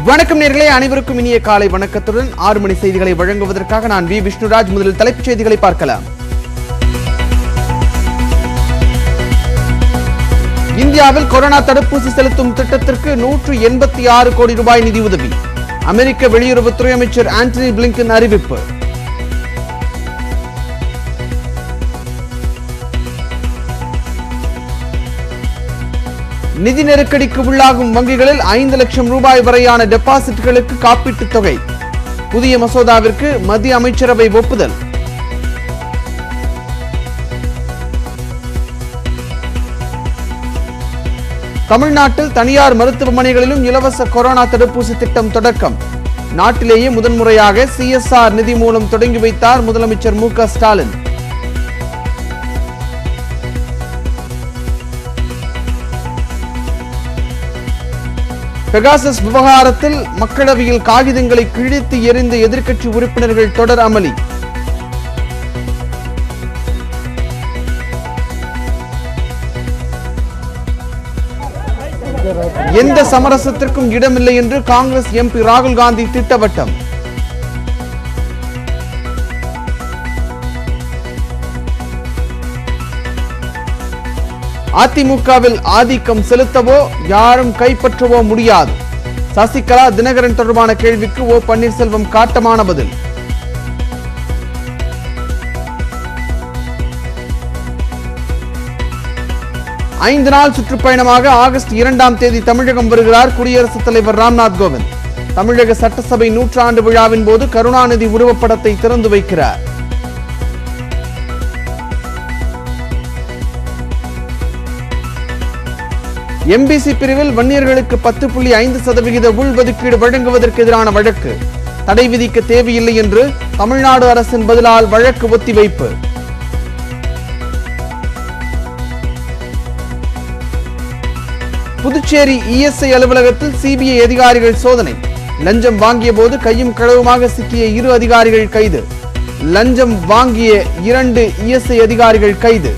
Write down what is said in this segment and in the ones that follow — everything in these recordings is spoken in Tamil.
வணக்கம் நேயர்களே, அனைவருக்கும் இனிய காலை வணக்கத்துடன் 6 மணி செய்திகளை வழங்குவதற்காக நான் வி விஷ்ணுராஜ். முதலில் தலைப்புச் செய்திகளை பார்க்கலாம். இந்தியாவில் கொரோனா தடுப்பூசி செலுத்தும் திட்டத்திற்கு 186 கோடி ரூபாய் நிதியுதவி. அமெரிக்க வெளியுறவுத்துறை அமைச்சர் ஆண்டனி பிளிங்கன் அறிவிப்பு. நிதி நெருக்கடிக்கு உள்ளாகும் வங்கிகளில் 5 லட்சம் ரூபாய் வரையான டெபாசிட்களுக்கு காப்பீட்டுத் தொகை. புதிய மசோதாவிற்கு மத்திய அமைச்சரவை ஒப்புதல். தமிழ்நாட்டில் தனியார் மருத்துவமனைகளிலும் இலவச கொரோனா தடுப்பூசி திட்டம் தொடக்கம். நாட்டிலேயே முதன்முறையாக CSR நிதி மூலம் தொடங்கி வைத்தார் முதலமைச்சர் மு.க. ஸ்டாலின். பெகாசஸ் விவகாரத்தில் மக்களவையில் காகிதங்களை கிழித்து எறிந்த எதிர்க்கட்சி உறுப்பினர்கள் தொடர் அமளி. எந்த சமரசத்திற்கும் இடமில்லை என்று காங்கிரஸ் MP ராகுல் காந்தி திட்டவட்டம். அதிமுகவில் ஆதிக்கம் செலுத்தவோ யாரும் கைப்பற்றவோ முடியாது. சசிகலா தினகரன் தொடர்பான கேள்விக்கு ஓ பன்னீர்செல்வம் காட்டமான பதில். ஐந்து நாள் சுற்றுப்பயணமாக ஆகஸ்ட் 2ஆம் தேதி தமிழகம் வருகிறார் குடியரசுத் தலைவர் ராம்நாத் கோவிந்த். தமிழக சட்டசபை 100 ஆண்டு விழாவின் போது கருணாநிதி உருவப்படத்தை திறந்து வைக்கிறார். MBC பிரிவில் வன்னியர்களுக்கு 10.5% உள்ஒதுக்கீடு வழங்குவதற்கு எதிரான வழக்கு. தடை விதிக்க தேவையில்லை என்று தமிழ்நாடு அரசின் பதிலால் வழக்கு ஒத்திவைப்பு. புதுச்சேரி ESI அலுவலகத்தில் CBI அதிகாரிகள் சோதனை. லஞ்சம் வாங்கிய போது கையும் களவுமாக சிக்கிய 2 அதிகாரிகள் கைது. லஞ்சம் வாங்கிய 2 ESI அதிகாரிகள் கைது.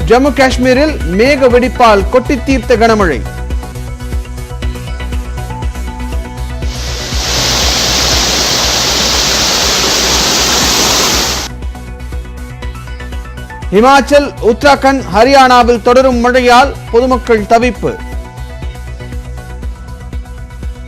ஜம்மு காஷ்மீரில் மேக வெடிப்பால் கொட்டி தீர்த்த கனமழை. இமாச்சல், உத்தராகண்ட், ஹரியானாவில் தொடரும் மழையால் பொதுமக்கள் தவிப்பு.